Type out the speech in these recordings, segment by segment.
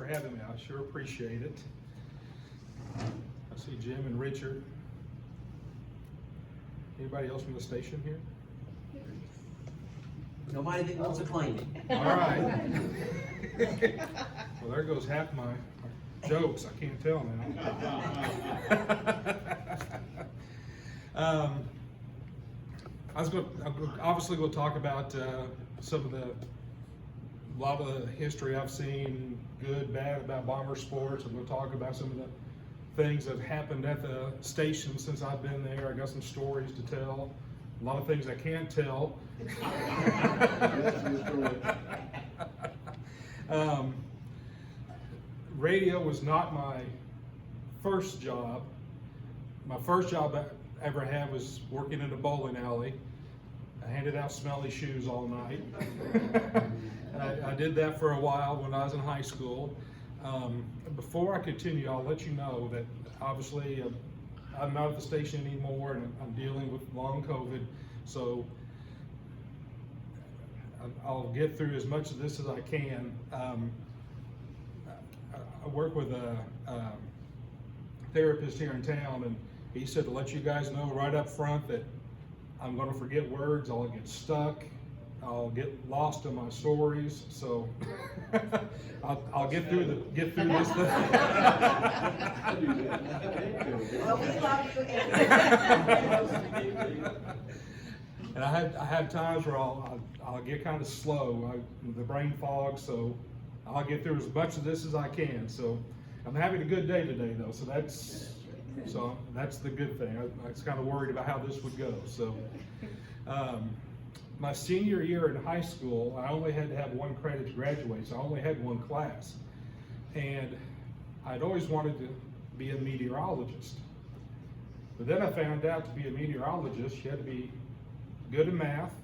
for having me. I sure appreciate it. I see Jim and Richard. Anybody else from the station here? Nobody that wants to claim it. All right. Well, there goes half my jokes. I can't tell now. I'm obviously going to talk about a lot of the history I've seen, good, bad, about bomber sports. I'm going to talk about some of the things that have happened at the station since I've been there. I got some stories to tell. A lot of things I can't tell. Radio was not my first job. My first job I ever had was working in a bowling alley. I handed out smelly shoes all night. I did that for a while when I was in high school. Before I continue, I'll let you know that obviously I'm not at the station anymore, and I'm dealing with long COVID, so I'll get through as much of this as I can. I work with a therapist here in town, and he said to let you guys know right up front that I'm going to forget words, I'll get stuck, I'll get lost in my stories, so I'll get through this thing. Well, we love you. And I have times where I'll get kind of slow, the brain fog, so I'll get through as much of this as I can. So I'm having a good day today, though, so that's the good thing. I was kind of worried about how this would go. So my senior year in high school, I only had to have one credit to graduate, so I only had one class. And I'd always wanted to be a meteorologist. But then I found out to be a meteorologist, you had to be good in math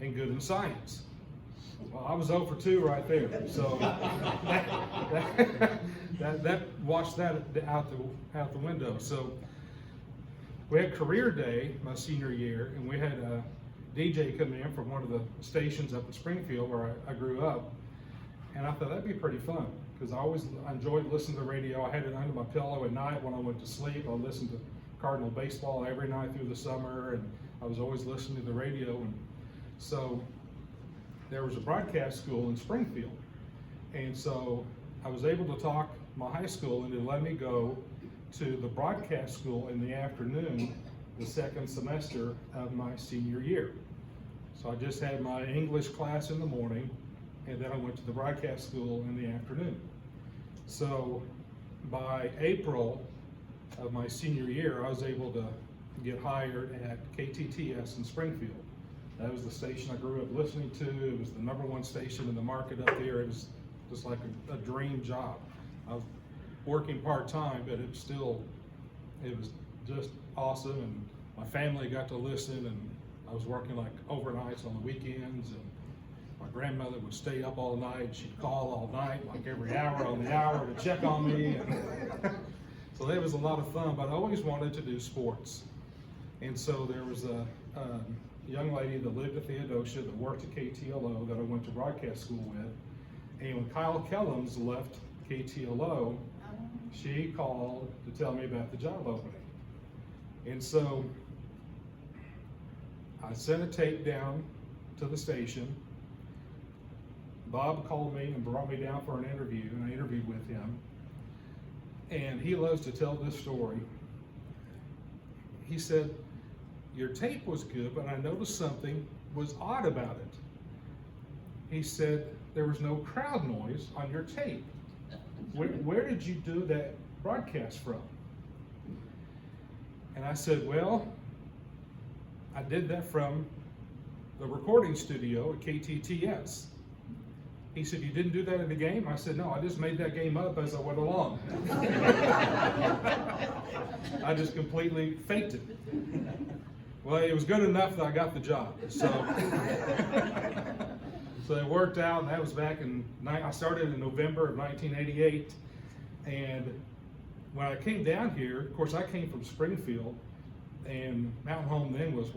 and good in science. Well, I was 0 for 2 right there, so that washed that out the window. So we had career day my senior year, and we had a DJ come in from one of the stations up in Springfield where I grew up, and I thought that'd be pretty fun because I enjoyed listening to the radio. I had it under my pillow at night when I went to sleep. I listened to Cardinal baseball every night through the summer, and I was always listening to the radio. And so there was a broadcast school in Springfield, and so I was able to talk my high school into letting me go to the broadcast school in the afternoon the second semester of my senior year. So I just had my English class in the morning, and then I went to the broadcast school in the afternoon. So by April of my senior year, I was able to get hired at KTTS in Springfield. That was the station I grew up listening to. It was the #1 station in the market up there. It was just like a dream job. I was working part-time, but it was just awesome, and my family got to listen, and I was working like overnights on the weekends, and my grandmother would stay up all night. She'd call all night, like every hour on the hour, to check on me. And so that was a lot of fun, but I always wanted to do sports. And so there was a young lady that lived at Theodosia that worked at KTLO that I went to broadcast school with. And when Kyle Kellums left KTLO, she called to tell me about the job opening. And so I sent a tape down to the station. Bob called me and brought me down for an interview, and I interviewed with him. And he loves to tell this story. He said, "Your tape was good, but I noticed something was odd about it." He said, "There was no crowd noise on your tape. Where did you do that broadcast from?" And I said, "Well, I did that from the recording studio at KTTS." He said, "You didn't do that in the game?" I said, "No, I just made that game up as I went along." I just completely faked it. Well, it was good enough that I got the job. So it worked out, and that was back I started in November of 1988. And when I came down here, of course, I came from Springfield, and Mountain Home then was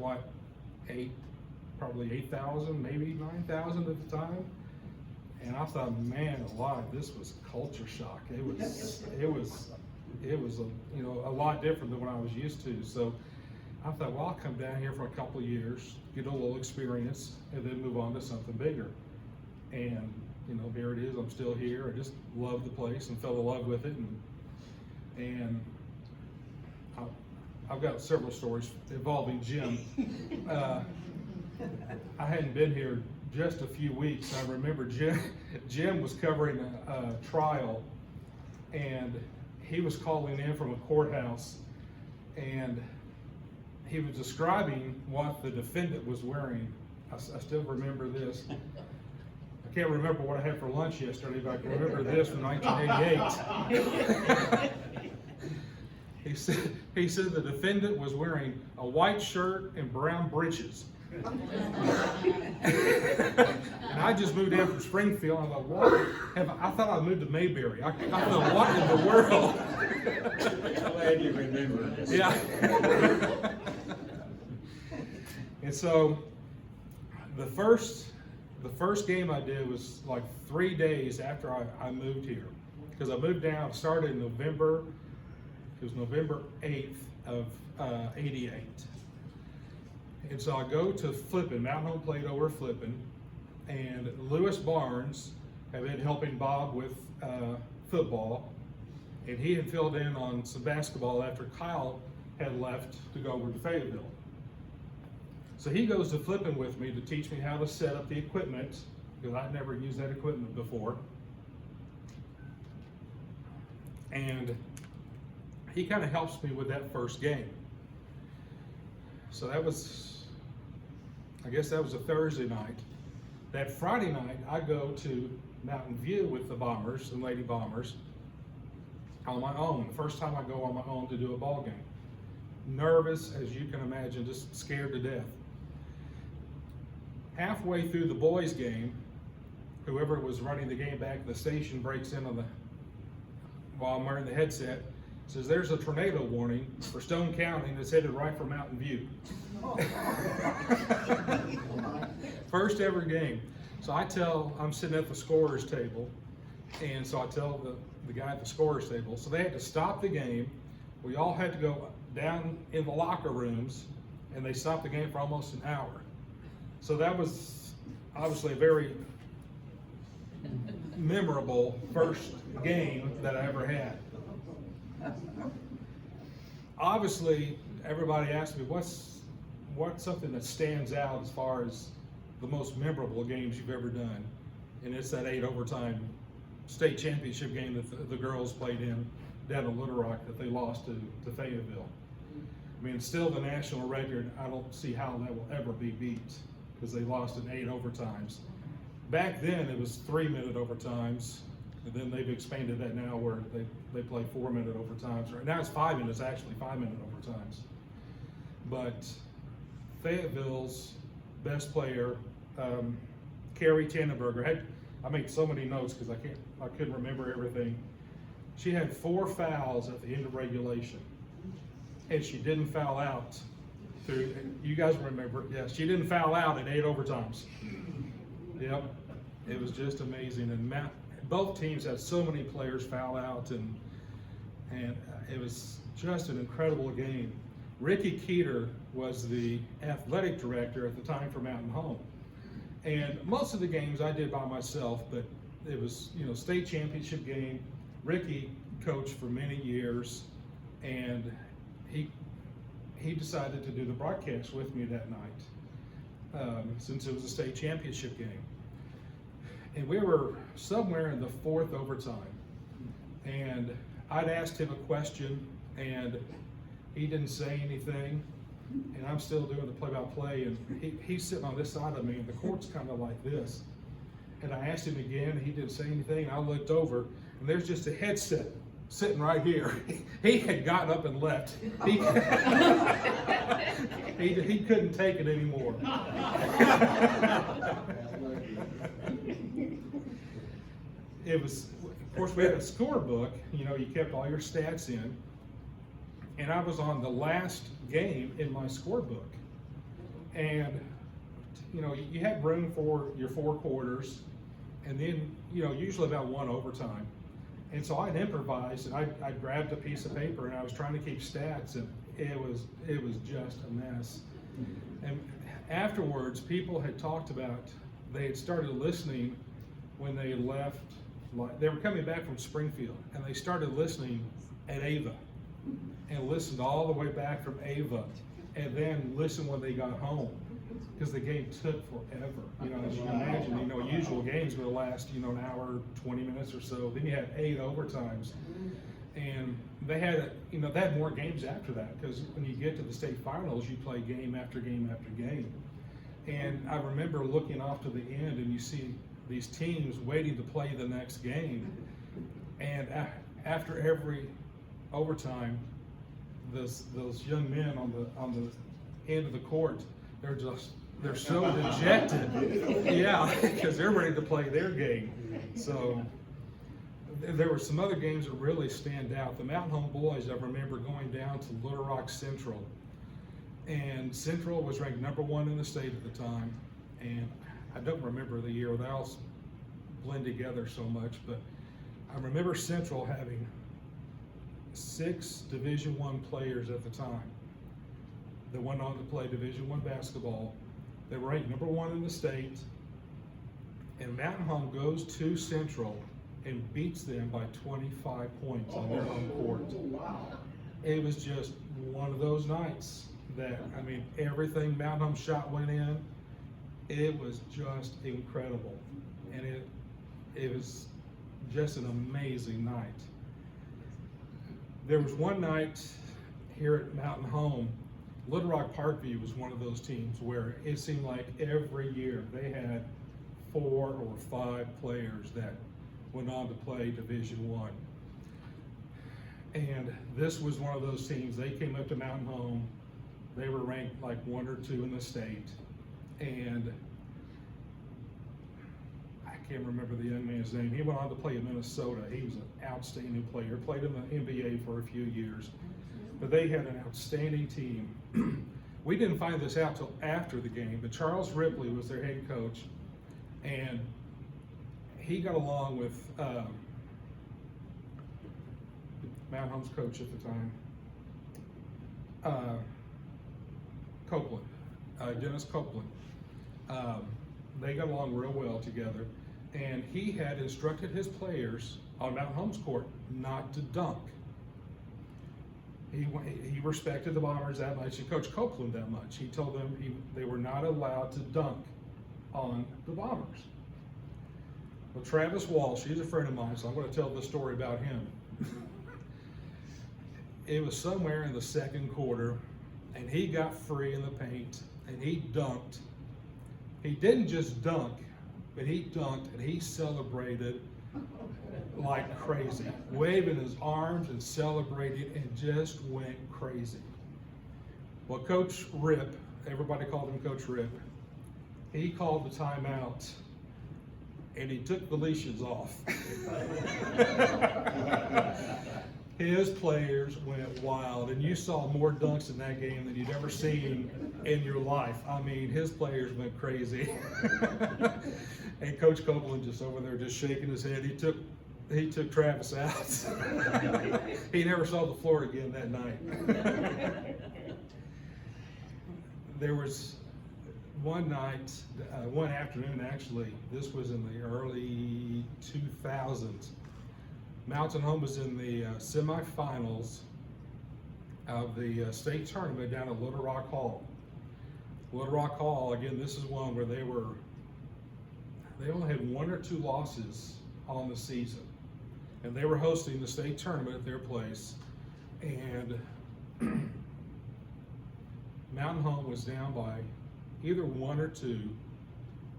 probably 8,000, maybe 9,000 at the time. And I thought, man alive, this was culture shock. It was a lot different than what I was used to. So I thought, well, I'll come down here for a couple of years, get a little experience, and then move on to something bigger. And here it is. I'm still here. I just love the place and fell in love with it. And I've got several stories involving Jim. I hadn't been here just a few weeks. I remember Jim was covering a trial, and he was calling in from a courthouse, and he was describing what the defendant was wearing. I still remember this. I can't remember what I had for lunch yesterday, but I can remember this from 1988. He said the defendant was wearing a white shirt and brown breeches. And I just moved down from Springfield. I thought, what? I thought I moved to Mayberry. I thought, what in the world? Glad you remember this. Yeah. And so the first game I did was like 3 days after I moved here, because I moved down, started in November. It was November 8th of '88. And so I go to Flippin, Mountain Home Plate over Flippin, and Lewis Barnes had been helping Bob with football, and he had filled in on some basketball after Kyle had left to go over to Fayetteville. So he goes to Flippin with me to teach me how to set up the equipment, because I'd never used that equipment before. And he kind of helps me with that first game. So I guess that was a Thursday night. That Friday night, I go to Mountain View with the Bombers and Lady Bombers on my own. The first time I go on my own to do a ball game. Nervous, as you can imagine, just scared to death. Halfway through the boys' game, whoever was running the game back at the station breaks in while I'm wearing the headset, says there's a tornado warning for Stone County and it's headed right for Mountain View. First ever game. So I'm sitting at the scorer's table, and so I tell the guy at the scorer's table, so they had to stop the game. We all had to go down in the locker rooms, and they stopped the game for almost an hour. So that was obviously a very memorable first game that I ever had. Obviously, everybody asked me, what's something that stands out as far as the most memorable games you've ever done? And it's that 8 overtime state championship game that the girls played in down in Little Rock that they lost to Fayetteville. I mean, it's still the national record. I don't see how that will ever be beat, because they lost in 8 overtimes. Back then, it was 3-minute overtimes, and then they've expanded that now where they play 4-minute overtimes. Right now it's 5 minutes, actually 5-minute overtimes. But Fayetteville's best player, Carrie Tannenberger, I made so many notes because I couldn't remember everything. She had 4 fouls at the end of regulation, and she didn't foul out through. You guys remember? Yes, she didn't foul out in 8 overtimes. Yep, it was just amazing. And both teams had so many players foul out, and it was just an incredible game. Ricky Keeter was the athletic director at the time for Mountain Home. And most of the games I did by myself, but it was, state championship game. Ricky coached for many years, and he decided to do the broadcast with me that night, since it was a state championship game. And we were somewhere in the 4th overtime, and I'd asked him a question, and he didn't say anything, and I'm still doing the play-by-play, and he's sitting on this side of me, and the court's kind of like this. And I asked him again, and he didn't say anything, and I looked over, and there's just a headset sitting right here. He had gotten up and left. He couldn't take it anymore. It was, of course, we had a scorebook. You kept all your stats in. And I was on the last game in my scorebook. And, you had room for your 4 quarters. and then, usually about one overtime. And so I'd improvised, and I grabbed a piece of paper, and I was trying to keep stats, and it was just a mess. And afterwards, people had talked about, they had started listening when they left, they were coming back from Springfield, and they started listening at Ava, and listened all the way back from Ava, and then listened when they got home, because the game took forever. As you can imagine, usual games would last, an hour, 20 minutes or so. Then you had 8 overtimes, and they had, they had more games after that, because when you get to the state finals, you play game after game after game. And I remember looking off to the end, and you see these teams waiting to play the next game, and after every overtime, those young men on the end of the court, they're so dejected. Yeah, because they're ready to play their game. So there were some other games that really stand out. The Mountain Home boys, I remember going down to Little Rock Central, and Central was ranked #1 in the state at the time, and I don't remember the year. They all blend together so much, but I remember Central having 6 Division I players at the time that went on to play Division I basketball. They were ranked #1 in the state, and Mountain Home goes to Central and beats them by 25 points on their home court. Wow. It was just one of those nights that, everything Mountain Home shot went in. It was just incredible, and it was just an amazing night. There was one night here at Mountain Home, Little Rock Parkview was one of those teams where it seemed like every year they had 4 or 5 players that went on to play Division I. And this was one of those teams. They came up to Mountain Home. They were ranked like 1 or 2 in the state. And I can't remember the young man's name. He went on to play in Minnesota. He was an outstanding player, played in the NBA for a few years. But they had an outstanding team. We didn't find this out till after the game, but Charles Ripley was their head coach, and he got along with Mountain Home's coach at the time, Copeland, Dennis Copeland. They got along real well together, and he had instructed his players on Mountain Home's court not to dunk. He respected the Bombers that much. He coached Copeland that much. He told them they were not allowed to dunk on the Bombers. Well, Travis Walsh, he's a friend of mine, so I'm going to tell the story about him. It was somewhere in the second quarter, and he got free in the paint, and he dunked. He didn't just dunk, but he dunked, and he celebrated like crazy, waving his arms and celebrating, and just went crazy. Well, Coach Rip, everybody called him Coach Rip, he called the timeout, and he took the leashes off. His players went wild, and you saw more dunks in that game than you'd ever seen in your life. His players went crazy. And Coach Copeland just over there just shaking his head. He took Travis out. He never saw the floor again that night. There was one night, one afternoon actually, this was in the early 2000s. Mountain Home was in the semifinals of the state tournament down at Little Rock Hall. Little Rock Hall, again, this is one where they only had 1 or 2 losses on the season. And they were hosting the state tournament at their place. And Mountain Home was down by either 1 or 2,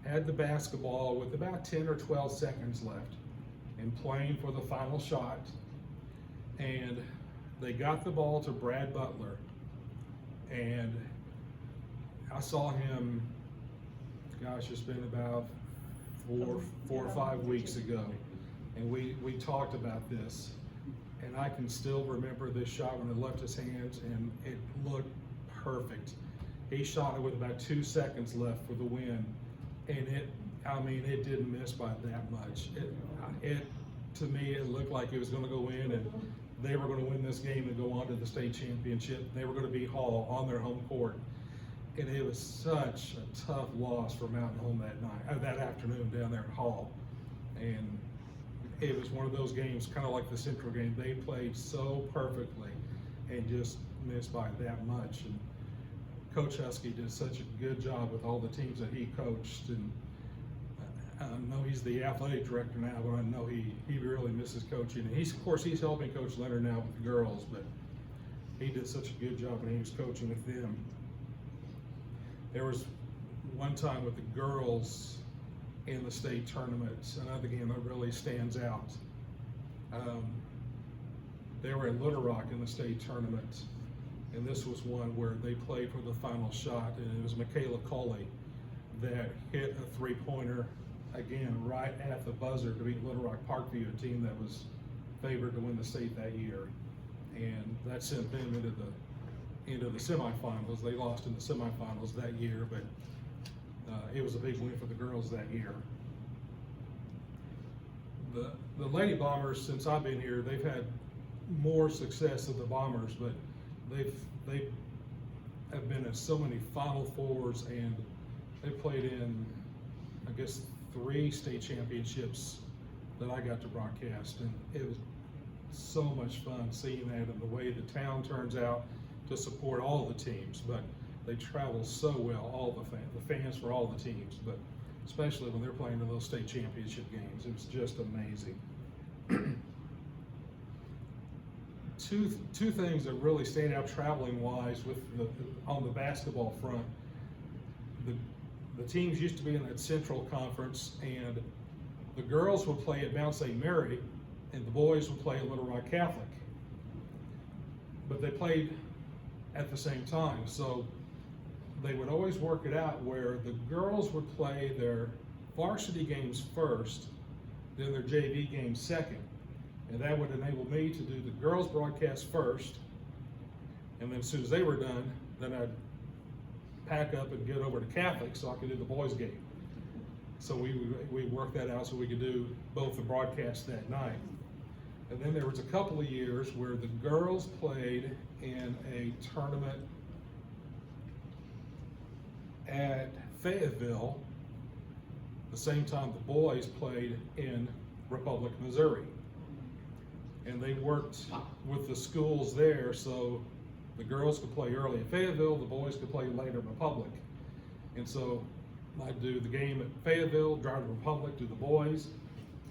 had the basketball with about 10 or 12 seconds left, and playing for the final shot. And they got the ball to Brad Butler. And I saw him, gosh, it's been about four or 5 weeks ago. And we talked about this. And I can still remember this shot when it left his hands, and it looked perfect. He shot it with about 2 seconds left for the win. And I mean, it didn't miss by that much. To me, it looked like it was gonna go in and they were gonna win this game and go on to the state championship. They were gonna beat Hall on their home court. And it was such a tough loss for Mountain Home that night, that afternoon down there at Hall. And it was one of those games, kind of like the Central game. They played so perfectly and just missed by that much. And Coach Husky did such a good job with all the teams that he coached. And I know he's the athletic director now, but I know he really misses coaching. And of course, he's helping Coach Leonard now with the girls, but he did such a good job when he was coaching with them. There was one time with the girls in the state tournament, another game that really stands out. They were in Little Rock in the state tournament, and this was one where they played for the final shot, and it was Michaela Coley that hit a three-pointer, again, right at the buzzer to beat Little Rock Parkview, a team that was favored to win the state that year. And that sent them into the semifinals. They lost in the semifinals that year, but it was a big win for the girls that year. The Lady Bombers, since I've been here, they've had more success than the Bombers, but they have been in so many Final Fours, and they played in, I guess, 3 state championships that I got to broadcast, and it was so much fun seeing that and the way the town turns out to support all the teams. But they travel so well, all the fans for all the teams, but especially when they're playing in those state championship games. It was just amazing. Two things that really stand out traveling wise with on the basketball front. The teams used to be in that Central Conference, and the girls would play at Mount St. Mary and the boys would play at Little Rock Catholic. But they played at the same time, so they would always work it out where the girls would play their varsity games first, then their JV games second. And that would enable me to do the girls broadcast first, and then as soon as they were done, then I'd pack up and get over to Catholic so I could do the boys game. So we worked that out so we could do both the broadcasts that night. And then there was a couple of years where the girls played in a tournament at Fayetteville, the same time the boys played in Republic, Missouri. And they worked with the schools there, so the girls could play early at Fayetteville, the boys could play later at Republic. And so I'd do the game at Fayetteville, drive to Republic, do the boys,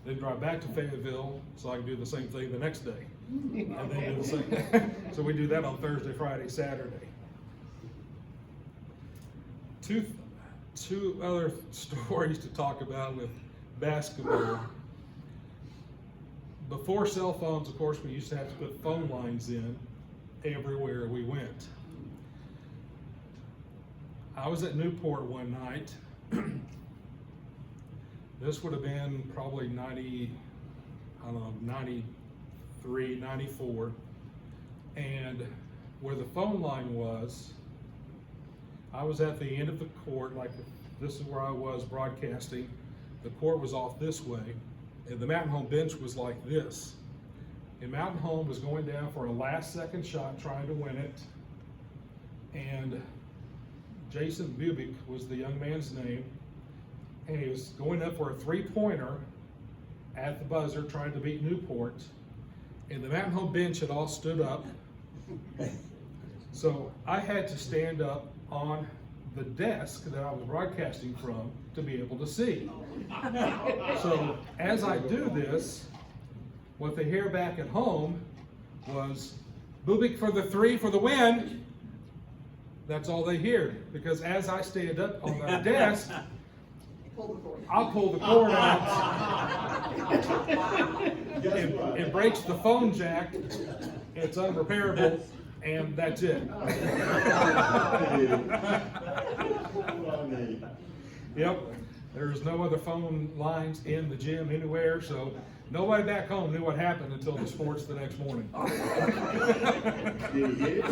then drive back to Fayetteville so I can do the same thing the next day. And then do the same. So we do that on Thursday, Friday, Saturday. Two other stories to talk about with basketball. Before cell phones, of course, we used to have to put phone lines in everywhere we went. I was at Newport one night. This would have been probably 93, 94. And where the phone line was, I was at the end of the court, like this is where I was broadcasting. The court was off this way, and the Mountain Home bench was like this. And Mountain Home was going down for a last second shot, trying to win it. And Jason Bubick was the young man's name. And he was going up for a three-pointer at the buzzer, trying to beat Newport. And the Mountain Home bench had all stood up. So I had to stand up on the desk that I was broadcasting from to be able to see. So as I do this, what they hear back at home was, Bubick for the 3 for the win. That's all they hear, because as I stand up on the desk, I'll pull the cord out. It breaks the phone jack. It's unrepairable, and that's it. Yep. There's no other phone lines in the gym anywhere, so nobody back home knew what happened until the sports the next morning. Did he hit it?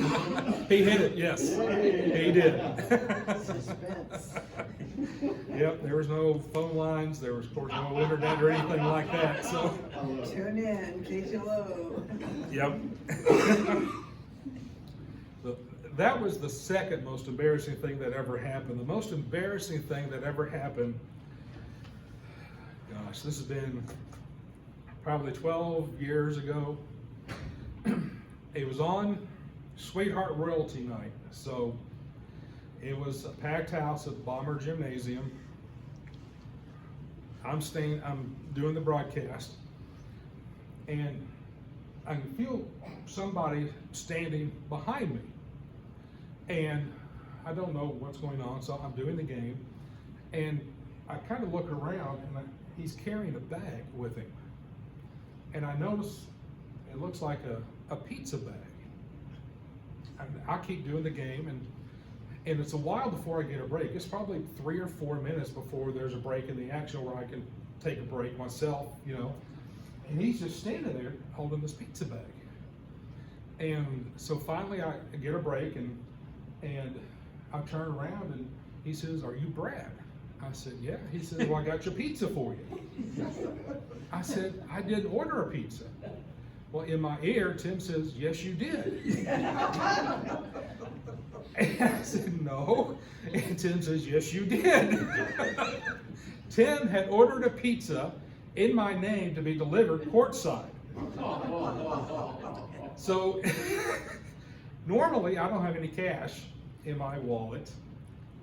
He hit it, yes. He did. Suspense. Yep, there was no phone lines, there was of course no internet or anything like that, so. Tune in, KTLO. Yep. That was the second most embarrassing thing that ever happened. The most embarrassing thing that ever happened, gosh, this has been probably 12 years ago. It was on Sweetheart Royalty Night. So it was a packed house at the Bomber Gymnasium. I'm doing the broadcast, and I can feel somebody standing behind me. And I don't know what's going on, so I'm doing the game, and I kind of look around, and he's carrying a bag with him. And I notice it looks like a pizza bag. And I keep doing the game, and it's a while before I get a break. It's probably 3 or 4 minutes before there's a break in the action where I can take a break myself, you know. And he's just standing there holding this pizza bag. And so finally I get a break, and I turn around, and he says, "Are you Brad?" I said, "Yeah." He says, "Well, I got your pizza for you." I said, "I didn't order a pizza." Well, in my ear, Tim says, "Yes, you did." And I said, "No." And Tim says, "Yes, you did." Tim had ordered a pizza in my name to be delivered courtside. So normally I don't have any cash in my wallet.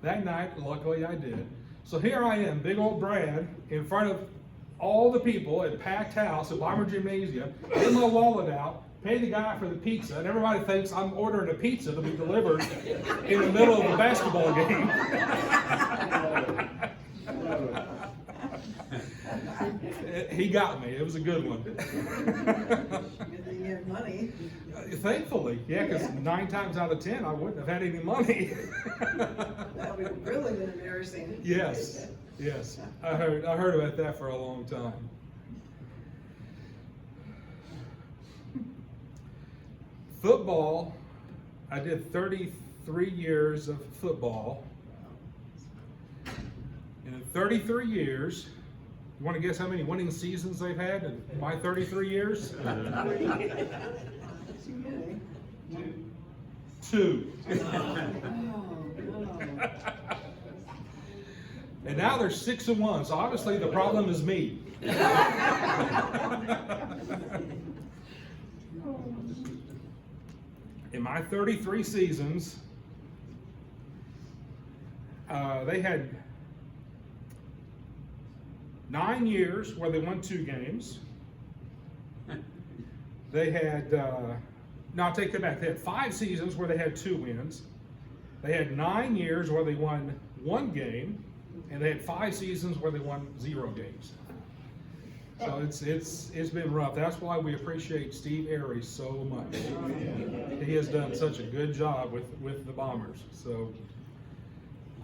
That night, luckily I did. So here I am, big old Brad, in front of all the people at a packed house at Bomber Gymnasium, get my wallet out, pay the guy for the pizza, and everybody thinks I'm ordering a pizza to be delivered in the middle of a basketball game. He got me. It was a good one. Good thing you have money. Thankfully, yeah, because 9 times out of 10 I wouldn't have had any money. That would have really been embarrassing. Yes, yes. I heard about that for a long time. Football, I did 33 years of football. And in 33 years, you want to guess how many winning seasons they've had in my 33 years? 2. And now they're 6-1, so obviously the problem is me. In my 33 seasons, they had 9 years where they won 2 games. They had, no, I'll take that back. They had 5 seasons where they had 2 wins. They had 9 years where they won 1 game, and they had 5 seasons where they won 0 games. So it's been rough. That's why we appreciate Steve Airy so much. He has done such a good job with the Bombers. So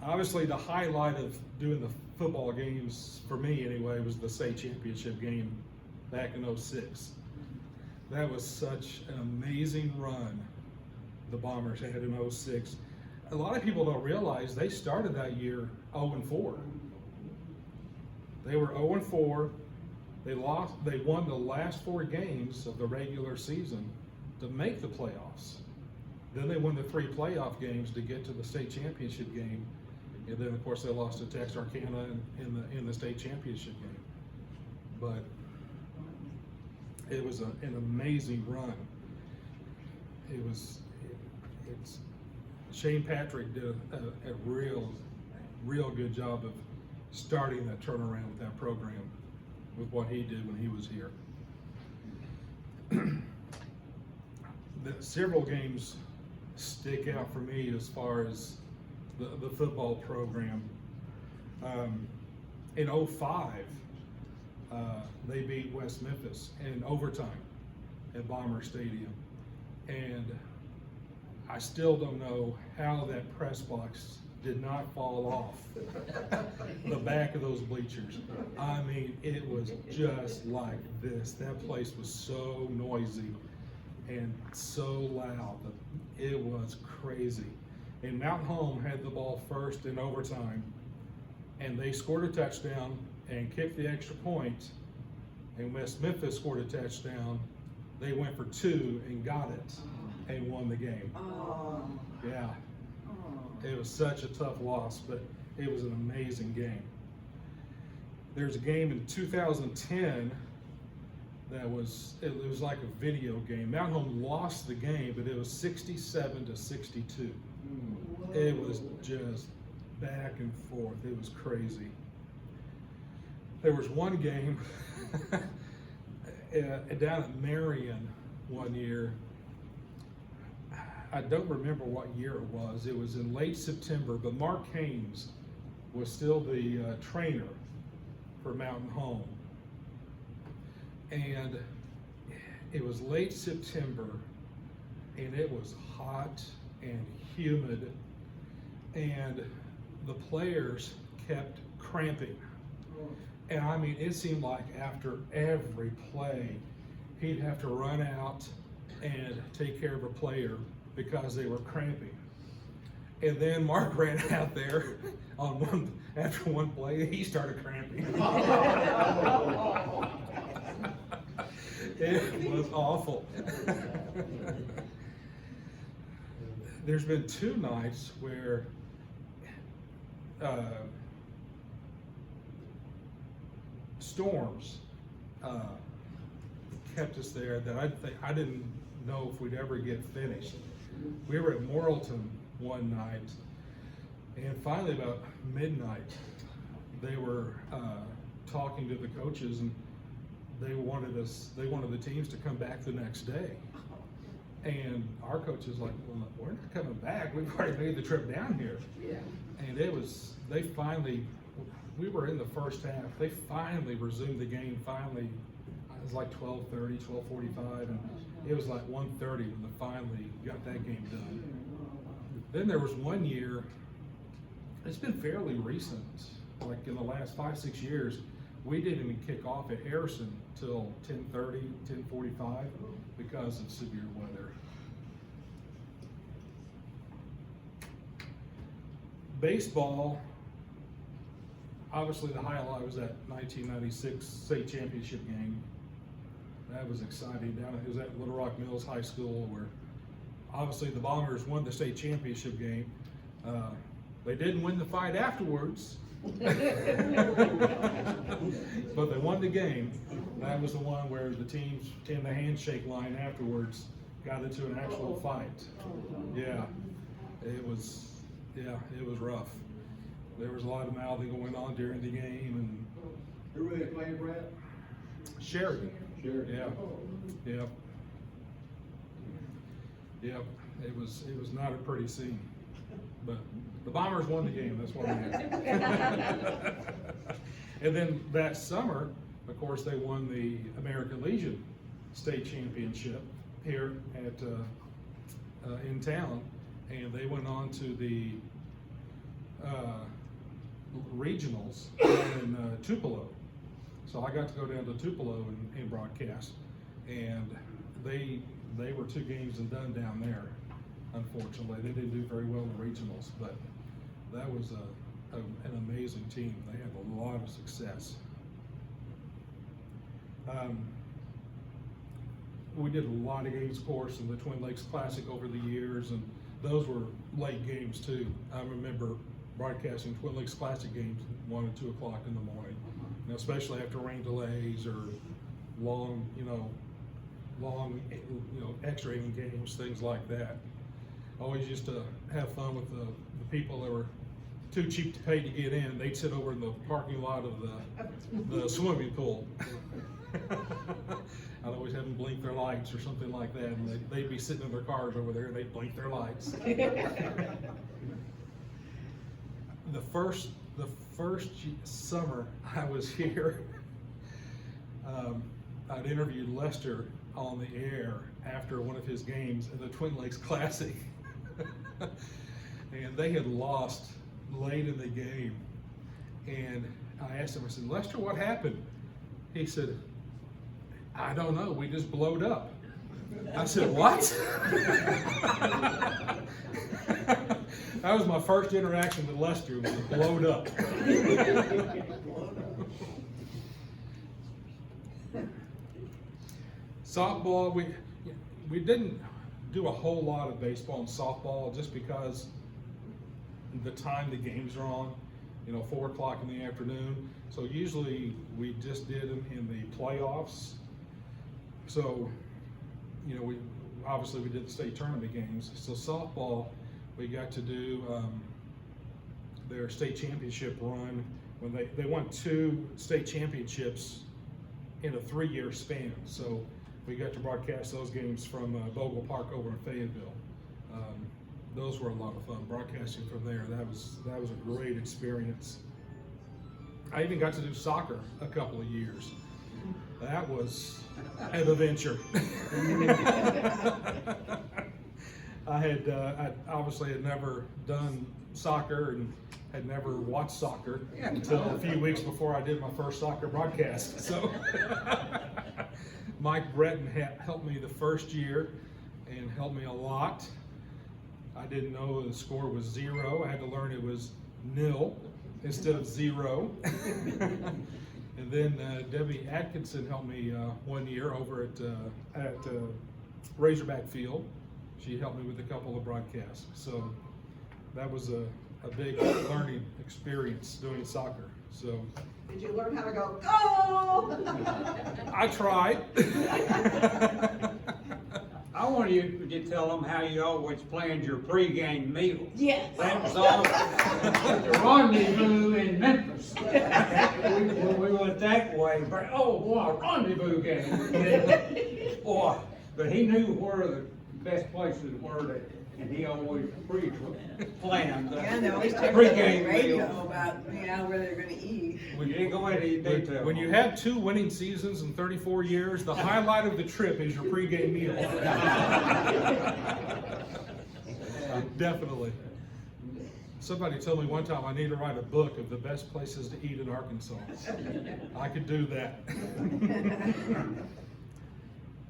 obviously the highlight of doing the football games, for me anyway, was the state championship game back in '06. That was such an amazing run the Bombers had in '06. A lot of people don't realize they started that year 0-4. They were 0-4. They won the last 4 games of the regular season to make the playoffs. Then they won the 3 playoff games to get to the state championship game. And then, of course, they lost to Texarkana in the state championship game. But it was an amazing run. Shane Patrick did a real good job of starting that turnaround with that program, with what he did when he was here. Several games stick out for me as far as the football program. In '05, they beat West Memphis in overtime at Bomber Stadium. And I still don't know how that press box did not fall off the back of those bleachers. I mean, it was just like this. That place was so noisy and so loud. It was crazy. And Mountain Home had the ball first in overtime. and they scored a touchdown and kicked the extra point, and West Memphis scored a touchdown. They went for 2 and got it and won the game. Oh. Yeah, it was such a tough loss, but it was an amazing game. There's a game in 2010 that was, it was like a video game. Mount Home lost the game, but it was 67-62. It was just back and forth. It was crazy. There was one game down at Marion one year. I don't remember what year it was. It was in late September, but Mark Haynes was still the trainer for Mountain Home. And it was late September, and it was hot and humid, and the players kept cramping. And I mean, it seemed like after every play, he'd have to run out and take care of a player because they were cramping. And then Mark ran out there after one play, he started cramping. It was awful. There's been 2 nights where storms kept us there that I didn't know if we'd ever get finished. We were at Morrilton one night, and finally about midnight, they were talking to the coaches, and they wanted the teams to come back the next day. And our coach is like, well, we're not coming back. We've already made the trip down here. Yeah. And we were in the first half. They finally resumed the game. Finally, it was like 12:30, 12:45, and it was like 1:30 when they finally got that game done. Then there was one year, it's been fairly recent, like in the last 5-6 years, we didn't even kick off at Harrison till 10:30, 10:45 because of severe weather. Baseball, obviously the highlight was that 1996 state championship game. That was exciting. It was at Little Rock Mills High School, where obviously the Bombers won the state championship game. They didn't win the fight afterwards, but they won the game. That was the one where the teams in the handshake line afterwards got into an actual fight. Yeah, it was rough. There was a lot of mouthing going on during the game, and Who were they playing, Brad? Sheridan. Sheridan. Yeah. It was not a pretty scene, but the Bombers won the game. That's what we had. And then that summer, of course, they won the American Legion state championship here at in town, and they went on to the regionals in Tupelo. So I got to go down to Tupelo and broadcast, and they were 2 games and done down there. Unfortunately, they didn't do very well in the regionals, but that was an amazing team. They had a lot of success. We did a lot of games, of course, in the Twin Lakes Classic over the years, and those were late games too. I remember broadcasting Twin Lakes Classic games 1 and 2 o'clock in the morning, especially after rain delays or long extra inning games, things like that. Always used to have fun with the people that were too cheap to pay to get in. They'd sit over in the parking lot of the swimming pool. I'd always have them blink their lights or something like that, and they'd be sitting in their cars over there and they'd blink their lights. The first summer I was here, I'd interviewed Lester on the air after one of his games in the Twin Lakes Classic. And they had lost late in the game. And I asked him, I said, Lester, what happened? He said, I don't know, we just blowed up. I said, what? That was my first interaction with Lester, was blowed up. Softball, we didn't do a whole lot of baseball and softball just because the time the games are on, 4 o'clock in the afternoon. So usually we just did them in the playoffs. So, we obviously we did the state tournament games. So softball, we got to do their state championship run when they won 2 state championships in a 3-year span. So we got to broadcast those games from Bogle Park over in Fayetteville. Those were a lot of fun broadcasting from there. That was a great experience. I even got to do soccer a couple of years. That was an adventure. I obviously had never done soccer and had never watched soccer until a few weeks before I did my first soccer broadcast. So Mike Breton helped me the first year and helped me a lot. I didn't know the score was 0. I had to learn it was 0 instead of 0. And then Debbie Atkinson helped me one year over at Razorback Field. She helped me with a couple of broadcasts. So that was a big learning experience doing soccer. So Did you learn how to go, go? I tried. I want you to tell them how you always planned your pregame meal. Yes. That was all at the rendezvous in Memphis. we went that way, but oh boy, a rendezvous game. Boy, but he knew where the best places were, and he always planned the Yeah, they always check on the pregame radio meal. about, where they're gonna eat. You didn't go into any detail. When you have 2 winning seasons in 34 years, the highlight of the trip is your pregame meal. Definitely. Somebody told me one time I need to write a book of the best places to eat in Arkansas. I could do that.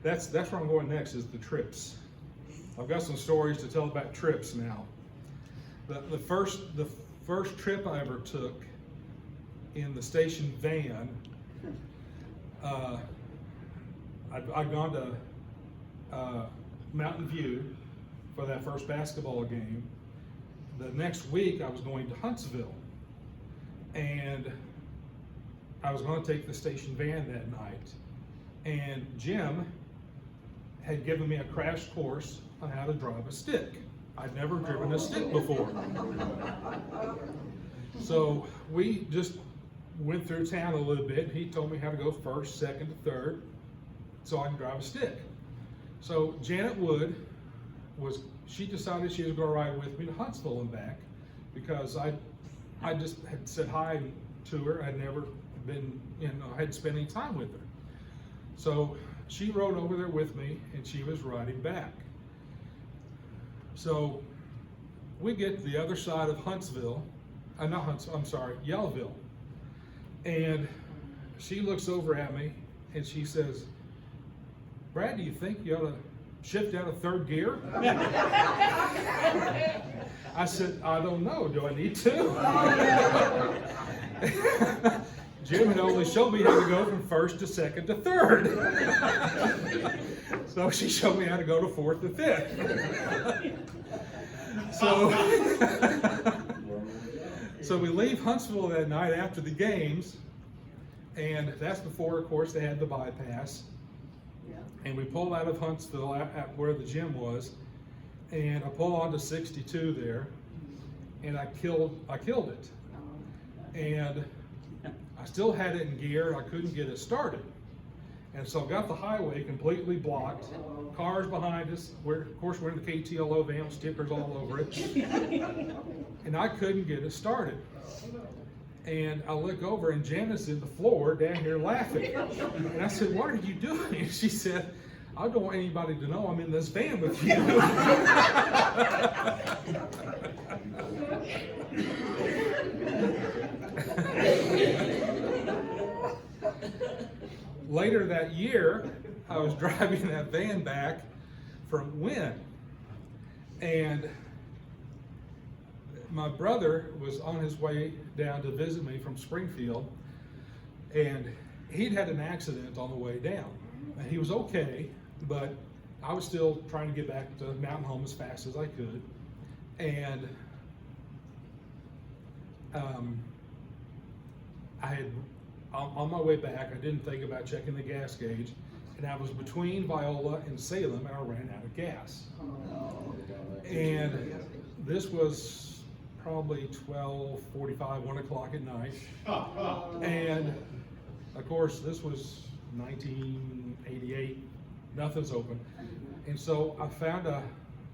That's where I'm going next, is the trips. I've got some stories to tell about trips now. The first trip I ever took in the station van, I'd gone to Mountain View for that first basketball game. The next week I was going to Huntsville, and I was going to take the station van that night, and Jim had given me a crash course on how to drive a stick. I'd never driven a stick before. So we just went through town a little bit. He told me how to go first, second, to third, so I can drive a stick. So Janet Wood she decided she was going to ride with me to Huntsville and back, because I just had said hi to her. I'd never been, hadn't spent any time with her. So she rode over there with me, and she was riding back. So we get to the other side of Huntsville, Yellville. And she looks over at me and she says, "Brad, do you think you ought to shift out of 3rd gear?" I said, "I don't know. Do I need to?" Jim had only showed me how to go from 1st to 2nd to 3rd. So she showed me how to go to 4th to 5th. So we leave Huntsville that night after the games, and that's before, of course, they had the bypass. And we pulled out of Huntsville at where the gym was, and I pulled onto 62 there, and I killed it. And I still had it in gear, I couldn't get it started. And so I got the highway completely blocked, cars behind us, of course we're in the KTLO van, stickers all over it, and I couldn't get it started. And I look over, and Janet's in the floor down here laughing. And I said, "What are you doing?" And she said, "I don't want anybody to know I'm in this van with you." Later that year, I was driving that van back from Wynn, and my brother was on his way down to visit me from Springfield, and he'd had an accident on the way down. And he was okay, but I was still trying to get back to Mountain Home as fast as I could. And I had, on my way back, I didn't think about checking the gas gauge, and I was between Viola and Salem, and I ran out of gas. And this was probably 12:45, 1 o'clock at night. And of course, this was 1988, nothing's open. And so I found a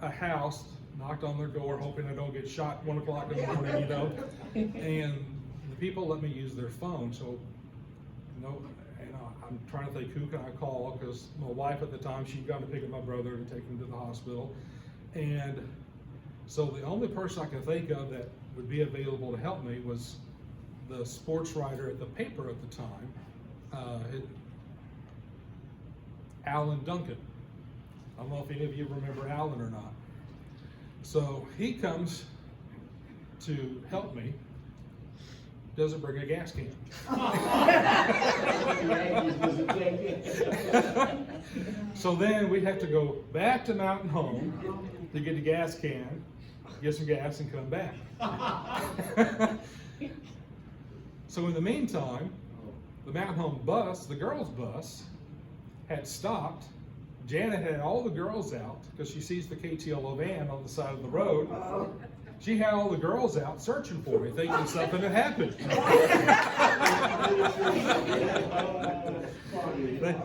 house, knocked on their door, hoping I don't get shot 1 o'clock in the morning, you know. And the people let me use their phone, so I'm trying to think, who can I call? Because my wife at the time, she'd gone to pick up my brother and take him to the hospital. And so the only person I could think of that would be available to help me was the sports writer at the paper at the time, Alan Duncan. I don't know if any of you remember Alan or not. So he comes to help me, doesn't bring a gas can. So then we have to go back to Mountain Home to get a gas can, get some gas, and come back. So in the meantime, the Mountain Home bus, the girls' bus, had stopped. Janet had all the girls out because she sees the KTLO van on the side of the road. She had all the girls out searching for me, thinking something had happened.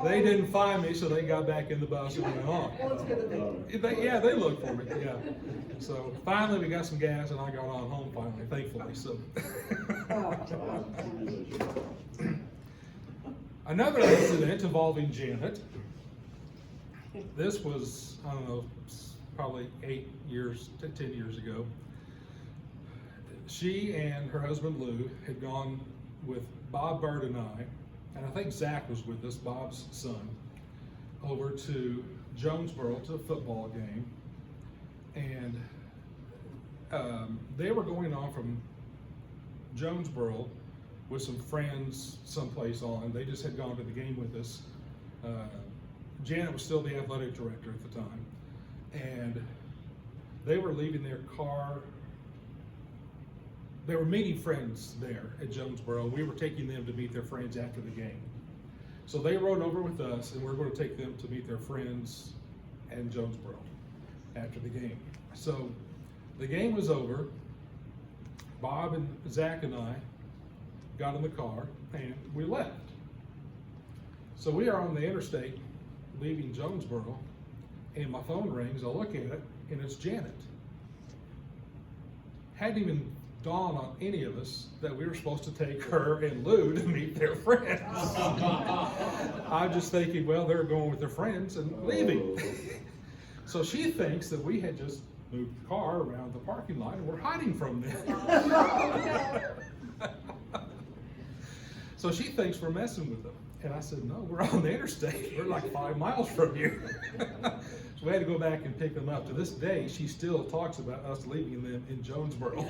They didn't find me, so they got back in the bus and went on. Well, it's good that they. Yeah, they looked for me, yeah. So finally we got some gas and I got on home finally, thankfully, so. Another incident involving Janet. This was, I don't know, probably 8 years, 10 years ago. She and her husband Lou had gone with Bob Bird and I think Zach was with us, Bob's son, over to Jonesboro to a football game. And they were going on from Jonesboro with some friends someplace on. They just had gone to the game with us. Janet was still the athletic director at the time. And they were leaving their car. They were meeting friends there at Jonesboro. We were taking them to meet their friends after the game. So they rode over with us, and we were going to take them to meet their friends in Jonesboro after the game. So the game was over. Bob and Zach and I got in the car, and we left. So we are on the interstate leaving Jonesboro, and my phone rings. I look at it, and it's Janet. Hadn't even dawned on any of us that we were supposed to take her and Lou to meet their friends. I'm just thinking, well, they're going with their friends and leaving. So she thinks that we had just moved the car around the parking lot and we're hiding from them. So she thinks we're messing with them. And I said, no, we're on the interstate. We're like 5 miles from you. So we had to go back and pick them up. To this day, she still talks about us leaving them in Jonesboro.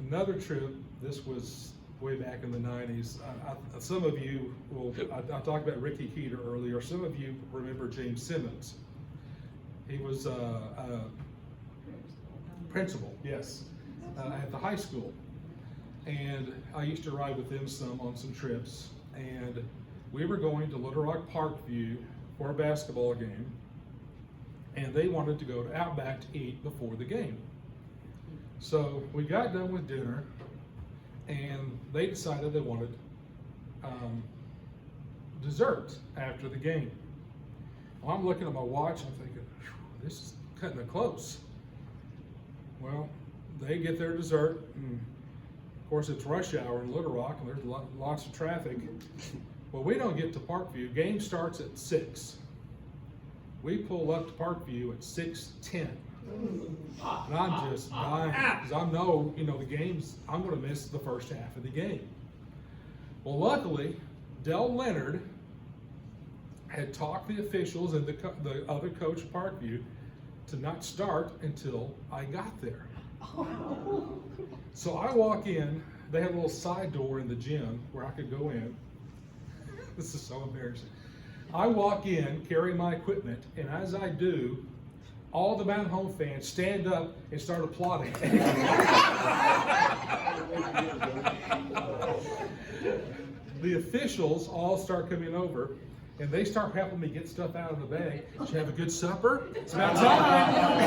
Another trip, this was way back in the 90s. Some of you I talked about Ricky Keeter earlier. Some of you remember James Simmons. He was a principal, yes, at the high school. And I used to ride with them some on some trips, and we were going to Little Rock Parkview for a basketball game, and they wanted to go to Outback to eat before the game. So we got done with dinner, and they decided they wanted dessert after the game. Well, I'm looking at my watch, I'm thinking, this is cutting it close. Well, they get their dessert, and of course, it's rush hour in Little Rock, and there's lots of traffic. Well, we don't get to Parkview. Game starts at 6. We pull up to Parkview at 6:10. And I'm just dying, because I know, the game's, I'm going to miss the first half of the game. Well, luckily, Del Leonard had talked the officials and the other coach at Parkview to not start until I got there. So I walk in, they had a little side door in the gym where I could go in. This is so embarrassing. I walk in, carry my equipment, and as I do, all the Mount Home fans stand up and start applauding. The officials all start coming over, and they start helping me get stuff out of the bag. Did you have a good supper? It's about time.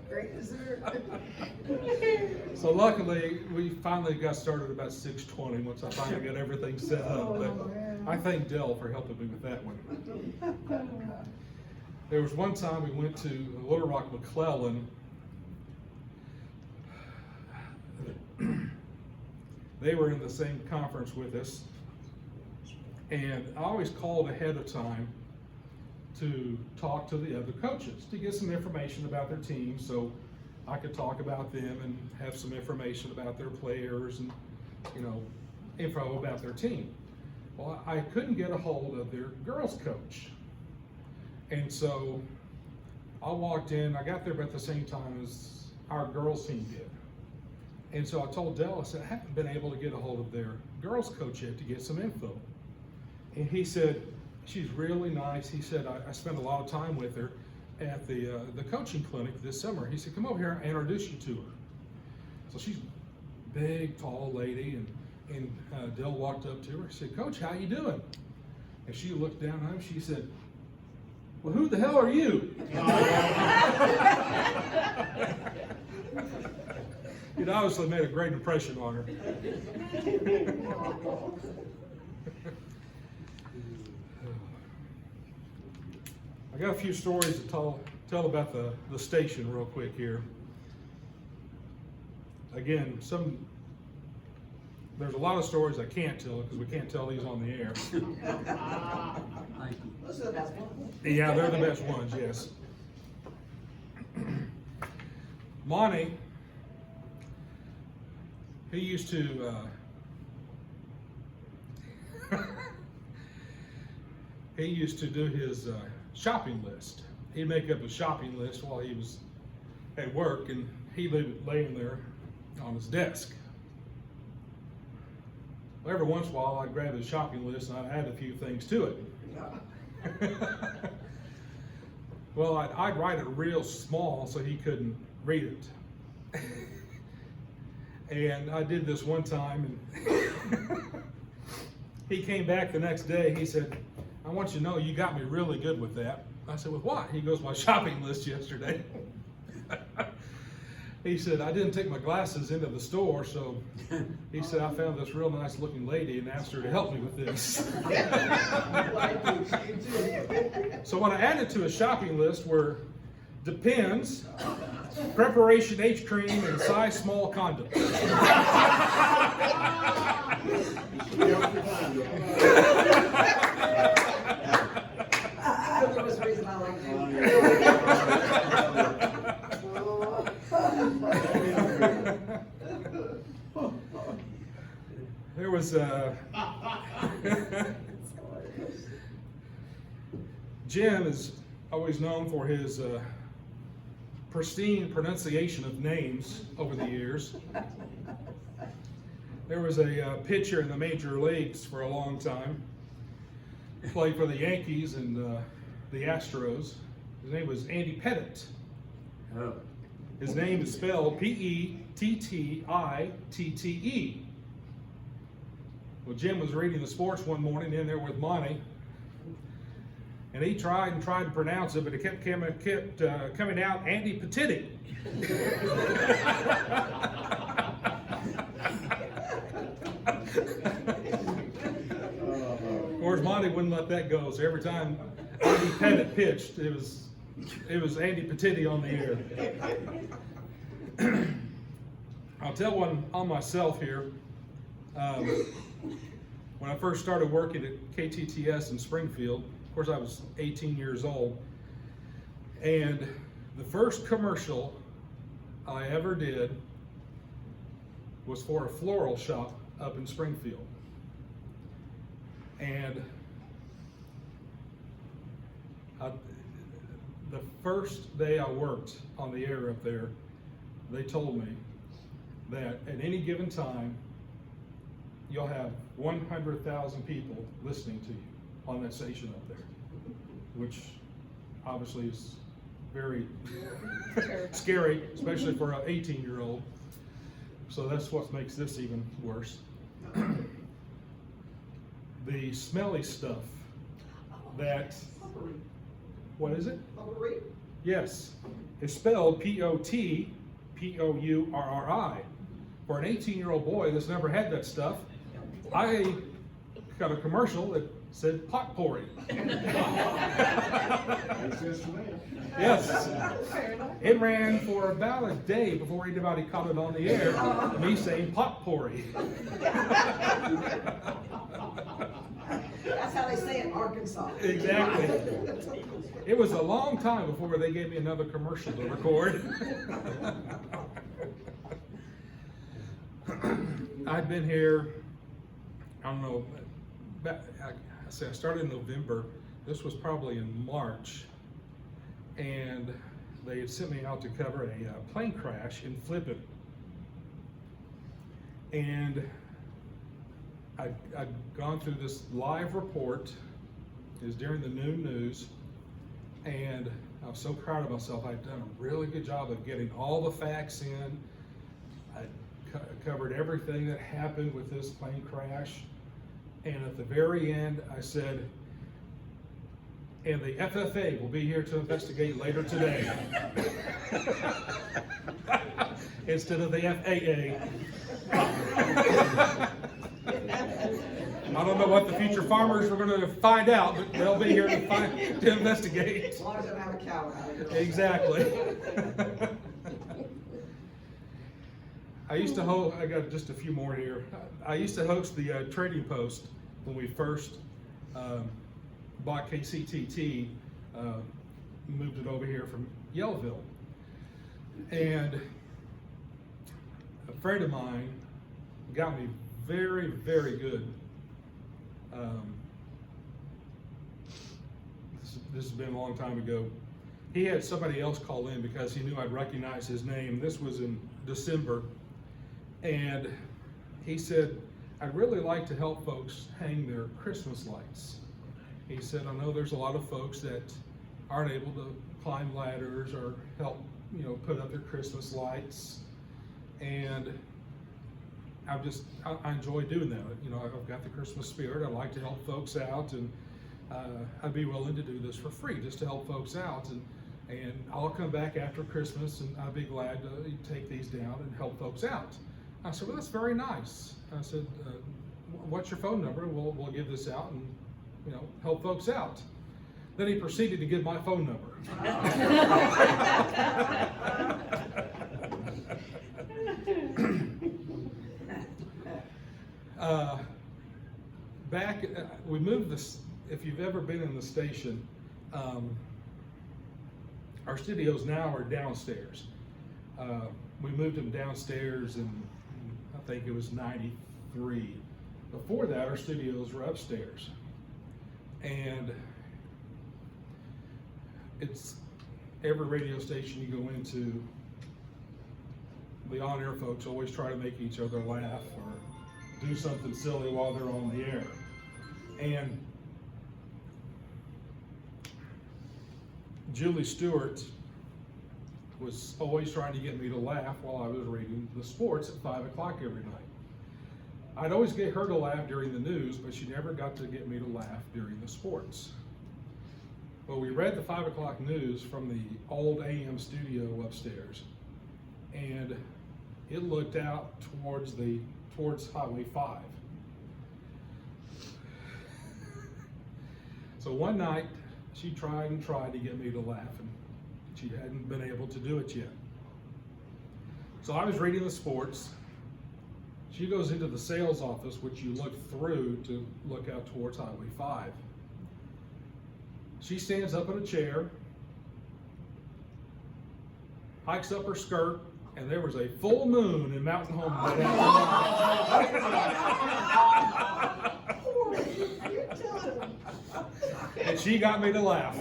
Great dessert. So luckily, we finally got started about 6:20 once I finally got everything set up. But I thank Dell for helping me with that one. There was one time we went to Little Rock McClellan. They were in the same conference with us, and I always called ahead of time to talk to the other coaches to get some information about their team, so I could talk about them and have some information about their players and, you know, info about their team. Well, I couldn't get a hold of their girls coach, and so I walked in. I got there about the same time as our girls team did. And so I told Dell, I said, I haven't been able to get a hold of their girls coach yet to get some info. And he said, she's really nice. He said, I spent a lot of time with her at the coaching clinic this summer. He said, come over here and introduce you to her. So she's a big, tall lady, and Dell walked up to her. He said, Coach, how you doing? And she looked down at him. She said, well, who the hell are you? It obviously made a great impression on her. I got a few stories to tell about the station real quick here. Again, there's a lot of stories I can't tell because we can't tell these on the air. Those are the best ones. Yeah, they're the best ones, yes. Monty, he used to do his shopping list. He'd make up a shopping list while he was at work, and he'd leave it laying there on his desk. Well, every once in a while, I'd grab his shopping list and I'd add a few things to it. Well, I'd write it real small so he couldn't read it. And I did this one time, and he came back the next day. He said, I want you to know you got me really good with that. I said, with what? He goes, my shopping list yesterday. He said, I didn't take my glasses into the store, so he said, I found this real nice looking lady and asked her to help me with this. So what I added to a shopping list were Depends, Preparation H cream, and size small condoms. There was a reason I liked you. There was Jim is always known for his pristine pronunciation of names over the years. There was a pitcher in the major leagues for a long time. Played for the Yankees and the Astros. His name was Andy Pettitte. Oh. His name is spelled Pettitte. Well, Jim was reading the sports one morning in there with Monty, and he tried and tried to pronounce it, but it kept coming out Andy Petitti. Of course, Monty wouldn't let that go, so every time Andy Pettitte pitched, it was Andy Petitti on the air. I'll tell one on myself here. When I first started working at KTTS in Springfield, of course I was 18 years old, and the first commercial I ever did was for a floral shop up in Springfield. And the first day I worked on the air up there, they told me that at any given time, you'll have 100,000 people listening to you on that station up there, which obviously is very scary, especially for an 18-year-old. So that's what makes this even worse. The smelly stuff that, what is it? Potpourri? Yes, it's spelled P-O-T-P-O-U-R-R-I. For an 18-year-old boy that's never had that stuff, I got a commercial that said potpourri. Yes. Fair enough. It ran for about a day before anybody caught it on the air, me saying potpourri. That's how they say it in Arkansas. Exactly. It was a long time before they gave me another commercial to record. I've been here, I don't know, I started in November. This was probably in March. And they had sent me out to cover a plane crash in Flippin. And I'd gone through this live report. It was during the noon news. And I was so proud of myself. I'd done a really good job of getting all the facts in. I covered everything that happened with this plane crash. And at the very end, I said, and the FFA will be here to investigate later today. Instead of the FAA. I don't know what the future farmers are going to find out, but they'll be here to investigate. As long as they don't have a cow out of it. Exactly. I used to host, I got just a few more here. I used to host the Trading Post when we first bought KCTT, moved it over here from Yellville. And a friend of mine got me very, very good. This has been a long time ago. He had somebody else call in because he knew I'd recognize his name. This was in December. And he said, I'd really like to help folks hang their Christmas lights. He said, I know there's a lot of folks that aren't able to climb ladders or help, put up their Christmas lights. And I enjoy doing that. I've got the Christmas spirit. I like to help folks out, and I'd be willing to do this for free just to help folks out. And I'll come back after Christmas, and I'd be glad to take these down and help folks out. I said, well, that's very nice. I said, what's your phone number? We'll give this out and help folks out. Then he proceeded to give my phone number. We moved this, if you've ever been in the station, our studios now are downstairs. We moved them downstairs in, I think it was 93. Before that, our studios were upstairs. And it's every radio station you go into, the on-air folks always try to make each other laugh or do something silly while they're on the air. And Julie Stewart was always trying to get me to laugh while I was reading the sports at 5 o'clock every night. I'd always get her to laugh during the news, but she never got to get me to laugh during the sports. Well, we read the 5 o'clock news from the old AM studio upstairs, and it looked out towards Highway 5. So one night, she tried and tried to get me to laugh, and she hadn't been able to do it yet. So I was reading the sports. She goes into the sales office, which you look through to look out towards Highway 5. She stands up in a chair, hikes up her skirt, and there was a full moon in Mountain Home that afternoon. she got me to laugh.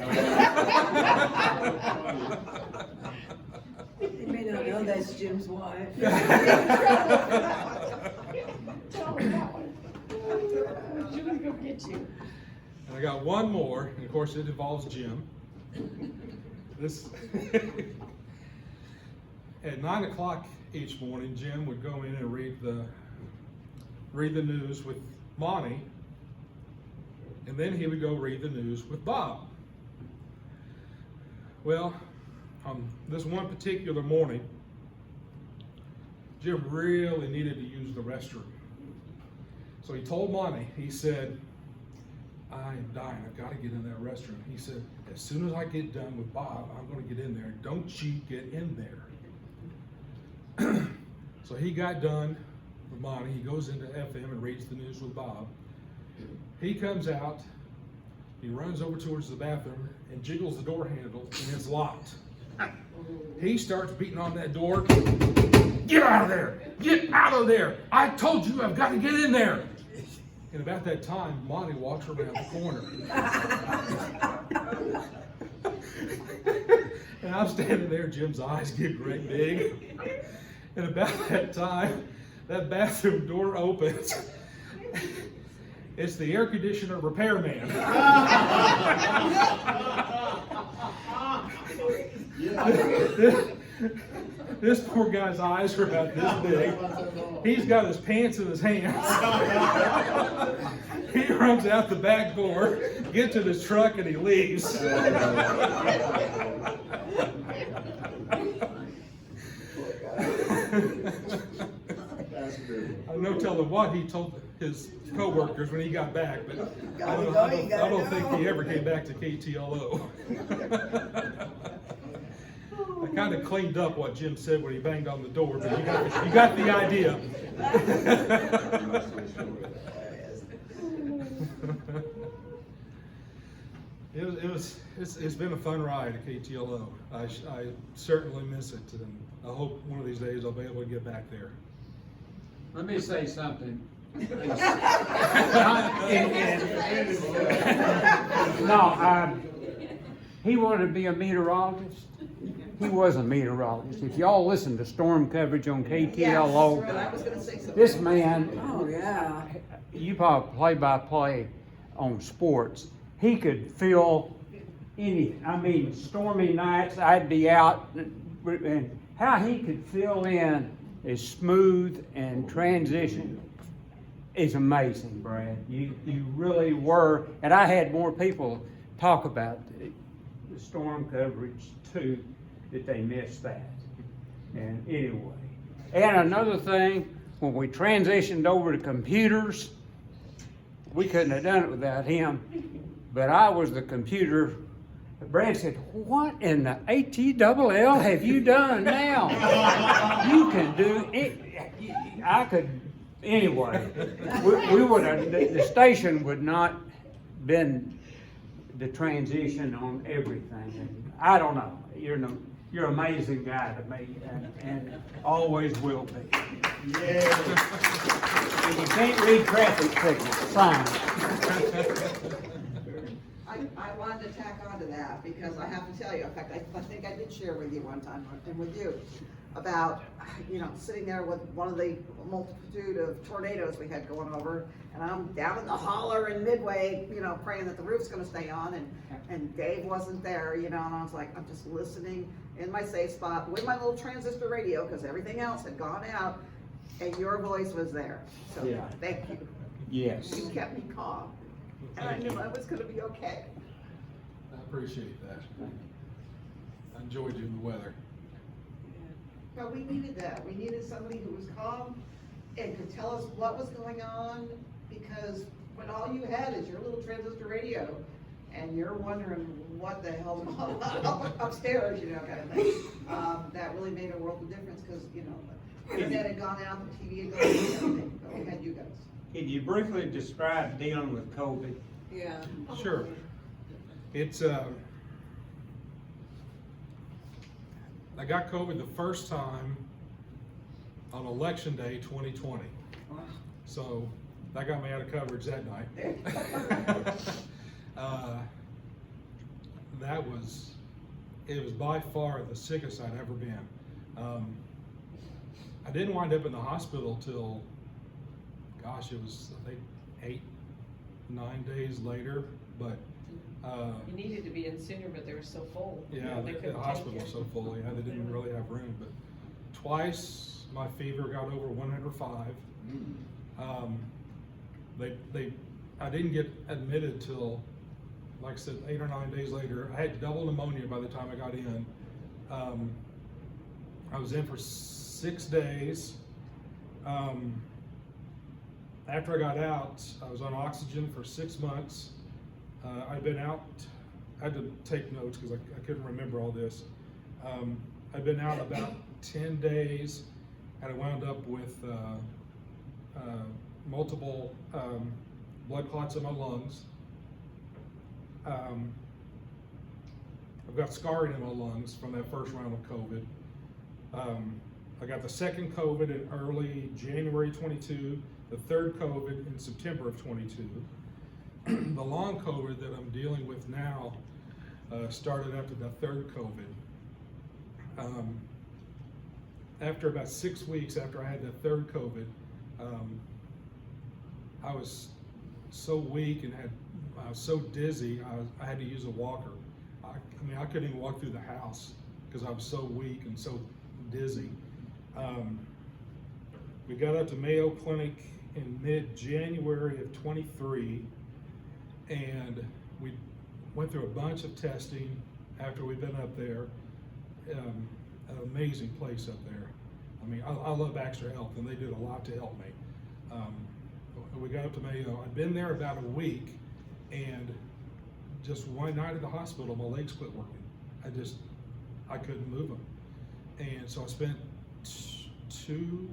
You may not know that's Jim's wife. Tell me that one. She was gonna get you. And I got one more, and of course it involves Jim. This at 9 o'clock each morning, Jim would go in and read the news with Monty, and then he would go read the news with Bob. Well, on this one particular morning, Jim really needed to use the restroom. So he told Monty, he said, I am dying, I've got to get in that restroom. He said, as soon as I get done with Bob, I'm going to get in there. Don't you get in there. So he got done with Monty, he goes into FM and reads the news with Bob. He comes out, he runs over towards the bathroom and jiggles the door handle and it's locked. He starts beating on that door. Get out of there! Get out of there! I told you I've got to get in there! And about that time, Monty walks around the corner. And I'm standing there, Jim's eyes get great big. And about that time, that bathroom door opens. It's the air conditioner repairman. This poor guy's eyes are about this big. He's got his pants in his hands. He runs out the back door, gets in his truck, and he leaves. I'm no telling what he told his co-workers when he got back, but I don't think he ever came back to KTLO. I kind of cleaned up what Jim said when he banged on the door, but you got the idea. It's been a fun ride at KTLO. I certainly miss it, and I hope one of these days I'll be able to get back there. Let me say something. He wanted to be a meteorologist. He was a meteorologist. If y'all listen to storm coverage on KTLO, Yes, I was gonna say something. this man, Oh, yeah. you probably play-by-play on sports. He could feel anything. I mean, stormy nights, I'd be out, and how he could fill in is smooth and transition is amazing, Brad. You really were, and I had more people talk about the storm coverage too, that they missed that. And anyway, and another thing, when we transitioned over to computers, we couldn't have done it without him, but I was the computer. Brad said, what in the ATLL have you done now? You can do it. I could, anyway, we would have, the station would not been the transition on everything. And I don't know, you're an amazing guy to me, and always will be. Yeah. And you can't read traffic signals, signs. I wanted to tack on to that because I have to tell you, in fact, I think I did share with you one time and with you about, sitting there with one of the multitude of tornadoes we had going over, and I'm down in the holler in Midway, praying that the roof's gonna stay on, and Dave wasn't there, and I was like, I'm just listening in my safe spot with my little transistor radio because everything else had gone out, and your voice was there. So Yeah. thank you. Yes. You kept me calm. And I knew I was gonna be okay. I appreciate that. I enjoyed you in the weather. But we needed that. We needed somebody who was calm and could tell us what was going on, because when all you had is your little transistor radio and you're wondering what the hell's going on upstairs, kind of thing, that really made a world of difference because, the internet had gone out, the TV had gone out, and everything, but we had you guys. Can you briefly describe dealing with COVID? Yeah. Sure. It's, I got COVID the first time on Election Day 2020. So that got me out of coverage that night. it was by far the sickest I'd ever been. I didn't wind up in the hospital till, gosh, it was, I think, 8-9 days later, but, You needed to be in sooner, but they were so full. yeah, They the couldn't take hospital you. was so full, yeah, they didn't really have room, but twice my fever got over 105. I didn't get admitted till, like I said, 8 or 9 days later. I had double pneumonia by the time I got in. I was in for 6 days. After I got out, I was on oxygen for 6 months. I'd been out, I had to take notes because I couldn't remember all this. I'd been out about 10 days, and I wound up with multiple blood clots in my lungs. I've got scarring in my lungs from that first round of COVID. I got the second COVID in early January 22, the third COVID in September of 22. The long COVID that I'm dealing with now started after the third COVID. After about 6 weeks after I had the third COVID, I was so weak and I was so dizzy, I had to use a walker. I mean, I couldn't even walk through the house because I was so weak and so dizzy. We got up to Mayo Clinic in mid-January of 23, and we went through a bunch of testing after we'd been up there. An amazing place up there. I mean, I love Baxter Health, and they did a lot to help me. We got up to Mayo. I'd been there about a week, and just one night at the hospital, my legs quit working. I couldn't move them. And so I spent two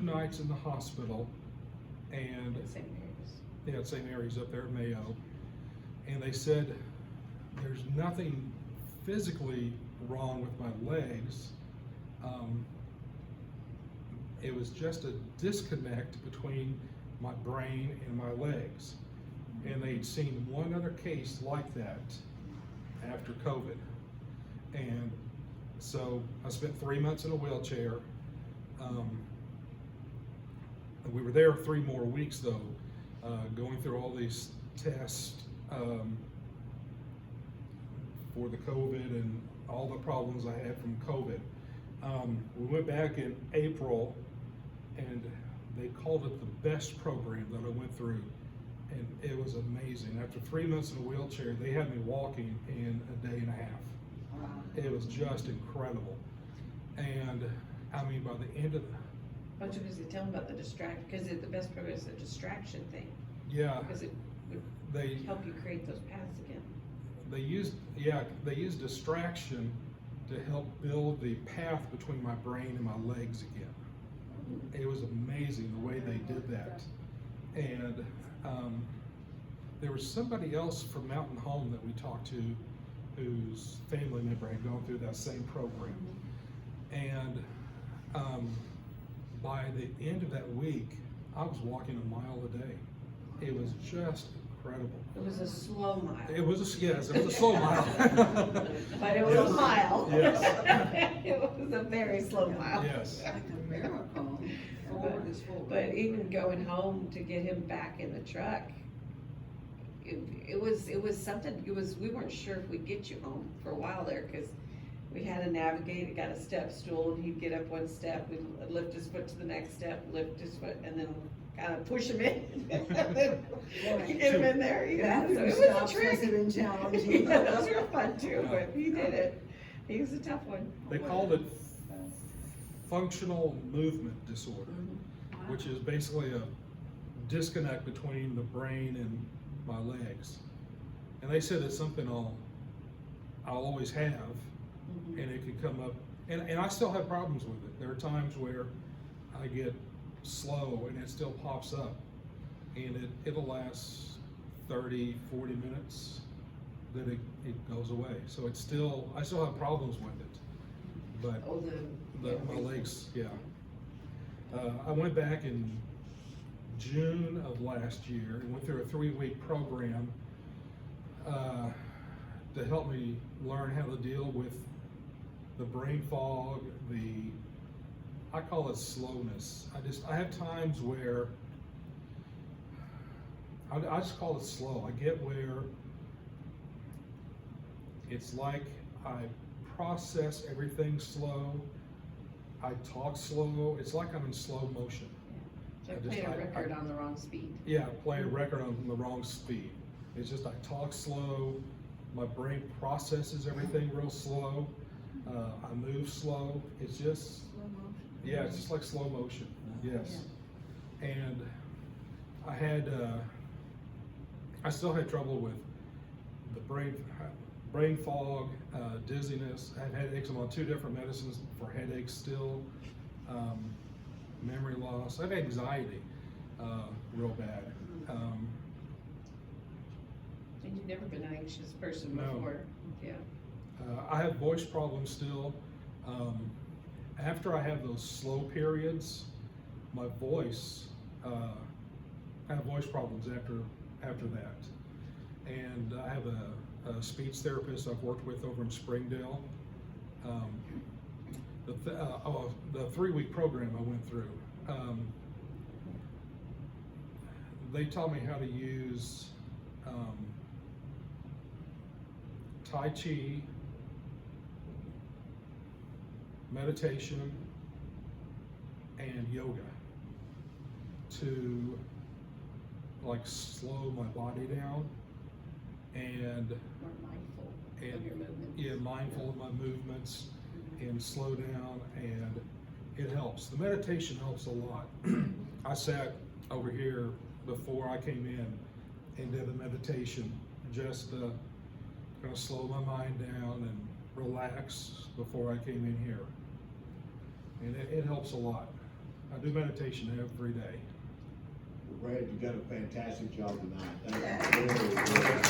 nights in the hospital, and St. Mary's. yeah, at St. Mary's up there at Mayo. And they said, there's nothing physically wrong with my legs. It was just a disconnect between my brain and my legs. And they'd seen one other case like that after COVID. And so I spent 3 months in a wheelchair. We were there 3 more weeks though, going through all these tests for the COVID and all the problems I had from COVID. We went back in April, and they called it the best program that I went through, and it was amazing. After 3 months in a wheelchair, they had me walking in a day and a half. It was just incredible. And I mean, by the end of the, Why don't you just tell them about the distract, because the best program is a distraction thing, yeah, because it would they help you create those paths again. they used distraction to help build the path between my brain and my legs again. It was amazing the way they did that. And there was somebody else from Mountain Home that we talked to whose family member had gone through that same program. And by the end of that week, I was walking a mile a day. It was just incredible. It was a slow mile. It was a slow mile. But it was a mile. Yes. It was a very slow mile. Yes. Like a miracle. Forward is forward. But even going home to get him back in the truck, it was something, we weren't sure if we'd get you home for a while there, cause we had a navigator, got a step stool, and he'd get up one step, we'd lift his foot to the next step, lift his foot, and then kind of push him in, and then get him in there, you know, so Bathroom it was a stops trick. must have been challenging. Yeah, those were fun too, but he did it, he was a tough one. They called it functional movement disorder, which is basically a disconnect between the brain and my legs. And they said it's something I'll always have, and it could come up, and I still have problems with it. There are times where I get slow and it still pops up, and it'll last 30, 40 minutes, then it goes away. So I still have problems with it, but Oh, my legs, yeah. I went back in June of last year and went through a 3-week program. to help me learn how to deal with the brain fog, I call it slowness. I have times where, I just call it slow. I get where it's like I process everything slow, I talk slow, it's like I'm in slow motion. So I I just- played a I- record on the wrong speed. Yeah, play a record on the wrong speed. It's just I talk slow, my brain processes everything real slow, I move slow, it's just, yeah, it's just like slow motion, yes. And I still had trouble with the brain fog, dizziness. I've had headaches. I'm on 2 different medicines for headaches still, memory loss. I have anxiety, real bad. And you've never been an anxious person No. before, yeah. I have voice problems still. After I have those slow periods, my voice, I have voice problems after that. And I have a speech therapist I've worked with over in Springdale. The 3-week program I went through, they taught me how to use Tai Chi, meditation, and yoga to like slow my body down and More mindful And- of your movements. yeah, mindful of my movements and slow down, and it helps. The meditation helps a lot. I sat over here before I came in and did a meditation, just kind of slow my mind down and relax before I came in here. And it helps a lot. I do meditation every day. Brad, you got a fantastic job tonight. Thank you.